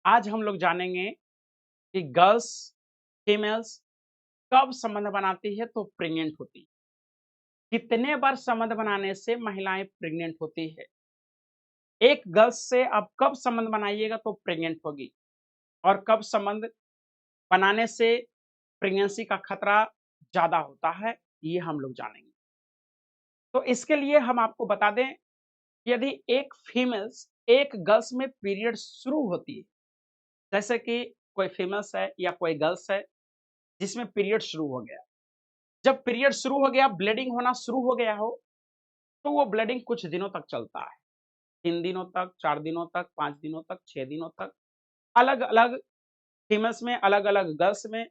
आज हम लोग जानेंगे कि गर्ल्स, फीमेल्स कब संबंध बनाती है तो प्रेग्नेंट होती है। कितने बार संबंध बनाने से महिलाएं प्रेग्नेंट होती है। एक गर्ल्स से आप कब संबंध बनाइएगा तो प्रेग्नेंट होगी और कब संबंध बनाने से प्रेगनेंसी का खतरा ज्यादा होता है, ये हम लोग जानेंगे। तो इसके लिए हम आपको बता दें, यदि एक फीमेल्स एक गर्ल्स में पीरियड शुरू होती है, जैसे कि कोई फीमेल्स है या कोई गर्ल्स है जिसमें पीरियड शुरू हो गया। जब पीरियड शुरू हो गया, ब्लीडिंग होना शुरू हो गया हो, तो वो ब्लीडिंग कुछ दिनों तक चलता है। 3 दिनों तक, 4 दिनों तक, 5 दिनों तक, 6 दिनों तक। अलग-अलग फीमेल्स में, अलग-अलग गर्ल्स में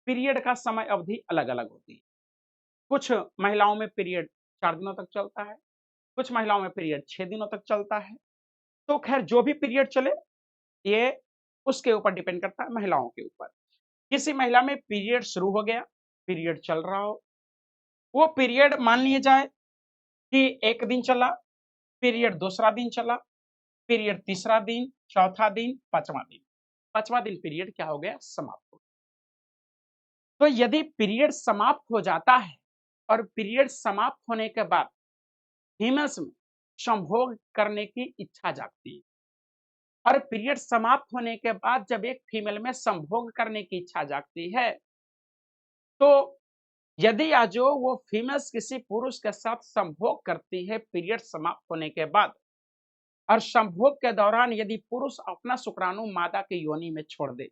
पीरियड का समय अवधि अलग-अलग होती है। कुछ महिलाओं में पीरियड 4 दिनों तक चलता है, कुछ महिलाओं में पीरियड 6 दिनों तक चलता है। तो खैर जो भी पीरियड चले, ये उसके ऊपर डिपेंड करता है, महिलाओं के ऊपर। किसी महिला में पीरियड शुरू हो गया, पीरियड चल रहा हो, वो पीरियड मान लिया जाए कि 1 दिन चला, पीरियड दूसरा दिन चला, पीरियड तीसरा दिन, चौथा दिन, 5वां दिन। 5वां दिन पीरियड क्या हो गया? समाप्त हो गया। तो यदि पीरियड समाप्त हो जाता है और पीरियड समाप्त होने के बाद फीमेल्स में संभोग करने की इच्छा जागती है और पीरियड समाप्त होने के बाद जब एक फीमेल में संभोग करने की इच्छा जागती है, तो यदि आजो वो फीमेल्स किसी पुरुष के साथ संभोग करती है पीरियड समाप्त होने के बाद और संभोग के दौरान यदि पुरुष अपना शुक्राणु मादा के योनि में छोड़ दे,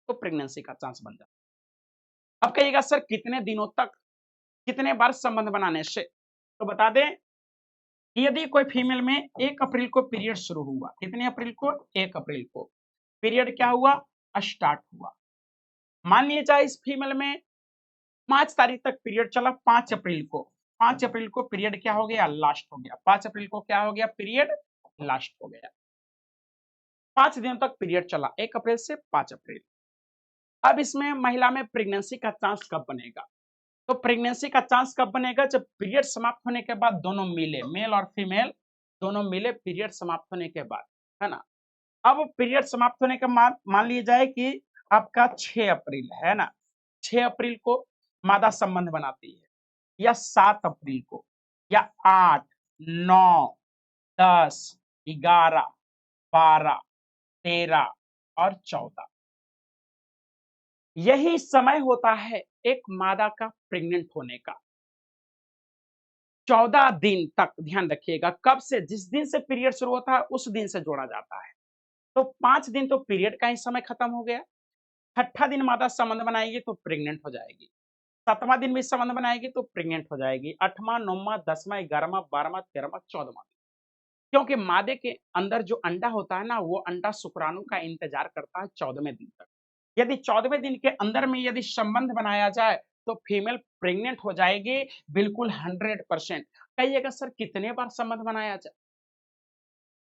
तो प्रेगनेंसी का चांस बन जाता है। अब कहिएगा सर कितने दिनों तक, कितने बार संबंध बनाने से? तो बता दें कि यदि कोई फीमेल में 1 अप्रैल को पीरियड शुरू हुआ, कितने अप्रैल को? 1 अप्रैल को पीरियड क्या हुआ? स्टार्ट हुआ। मान लीजिए जाए इस फीमेल में 5 तारीख तक पीरियड चला, 5 अप्रैल को। 5 अप्रैल को पीरियड क्या हो गया? लास्ट हो गया। 5 अप्रैल को क्या हो गया? पीरियड लास्ट हो गया। 5 दिनों तक पीरियड चला, 1 अप्रैल से 5 अप्रैल। अब इसमें महिला में प्रेगनेंसी का चांस कब बनेगा? तो प्रेगनेंसी का चांस कब बनेगा? जब पीरियड समाप्त होने के बाद दोनों मिले, मेल और फीमेल दोनों मिले पीरियड समाप्त होने के बाद, है ना? अब पीरियड समाप्त होने के बाद मान लिया जाए कि आपका 6 अप्रैल है ना? 6 अप्रैल को मादा संबंध बनाती है या 7 अप्रैल को या 8, 9, 10, 11, 12, 13 और 14, यही समय होता है एक मादा का प्रेग्नेंट होने का। 14 दिन तक ध्यान रखिएगा, कब से? जिस दिन से पीरियड शुरू होता है उस दिन से जोड़ा जाता है। तो 5 दिन तो पीरियड का ही समय खत्म हो गया। छठा दिन मादा संबंध बनाएगी तो प्रेग्नेंट हो जाएगी। 7वां दिन भी संबंध बनाएगी तो प्रेग्नेंट हो जाएगी। 8वां, 9वां, 10वां, 11वां, 12वां, 13वां, 14वां दिन। क्योंकि मादे के अंदर जो अंडा होता है ना, वो अंडा शुक्राणु का इंतजार करता है 14वें दिन तक। यदि 14वें दिन के अंदर में यदि संबंध बनाया जाए तो फीमेल प्रेग्नेंट हो जाएगी, बिल्कुल 100%। कहिएगा सर कितने बार संबंध बनाया जाए?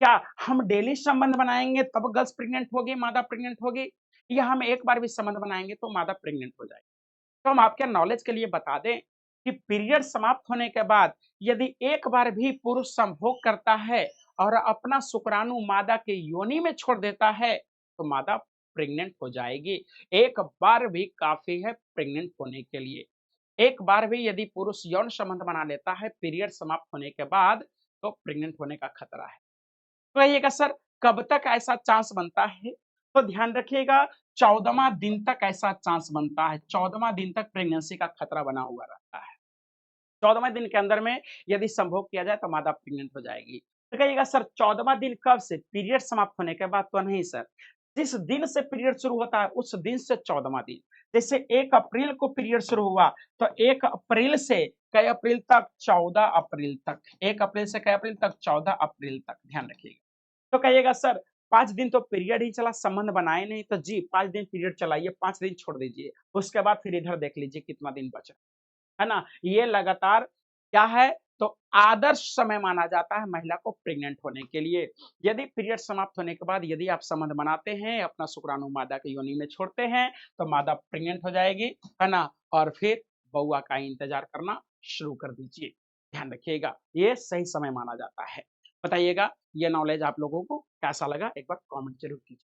क्या हम डेली संबंध बनाएंगे तब गर्ल्स प्रेग्नेंट होगी, मादा प्रेग्नेंट होगी, या हम एक बार भी संबंध बनाएंगे तो मादा प्रेग्नेंट हो जाएगी? तो हम आपके नॉलेज के लिए बता दें कि पीरियड समाप्त होने के बाद यदि एक बार भी पुरुष संभोग करता है और अपना शुक्राणु मादा के योनि में छोड़ देता है, तो मादा प्रेग्नेंट हो जाएगी। एक बार भी काफी है प्रेग्नेंट होने के लिए। एक बार भी यदि पुरुष यौन संबंध बना लेता है पीरियड समाप्त होने के बाद, तो प्रेग्नेंट होने का खतरा है। तो कहिएगा सर कब तक ऐसा चांस बनता है? तो ध्यान रखिएगा, 14वां दिन तक ऐसा चांस बनता है। 14वां दिन तक प्रेगनेंसी का खतरा बना हुआ रहता है। 14वें दिन के अंदर में यदि संभोग किया जाए तो मादा प्रेग्नेंट हो जाएगी। तो कहिएगा सर 14वां दिन कब से? पीरियड समाप्त होने के बाद तो नहीं सर। जिस दिन से पीरियड शुरू होता है उस दिन से 14वां दिन। जैसे 1 अप्रैल को पीरियड शुरू हुआ तो 1 अप्रैल से कै अप्रैल तक? 14 अप्रैल तक। 1 अप्रैल से कै अप्रैल तक? 14 अप्रैल तक। ध्यान रखिएगा। तो कहिएगा सर 5 दिन तो पीरियड ही चला, संबंध बनाए नहीं, तो जी 5 दिन पीरियड चलाइए, 5 दिन छोड़ दीजिए। उसके बाद फिर इधर देख लीजिए कितना दिन बचा, है ना? ये लगातार क्या है, तो आदर्श समय माना जाता है महिला को प्रेग्नेंट होने के लिए। यदि पीरियड समाप्त होने के बाद यदि आप संबंध बनाते हैं, अपना शुक्राणु मादा के योनि में छोड़ते हैं, तो मादा प्रेग्नेंट हो जाएगी, है ना? और फिर बउआ का इंतजार करना शुरू कर दीजिए। ध्यान रखिएगा, ये सही समय माना जाता है। बताइएगा ये नॉलेज आप लोगों को कैसा लगा? एक बार कमेंट ज़रूर कीजिए।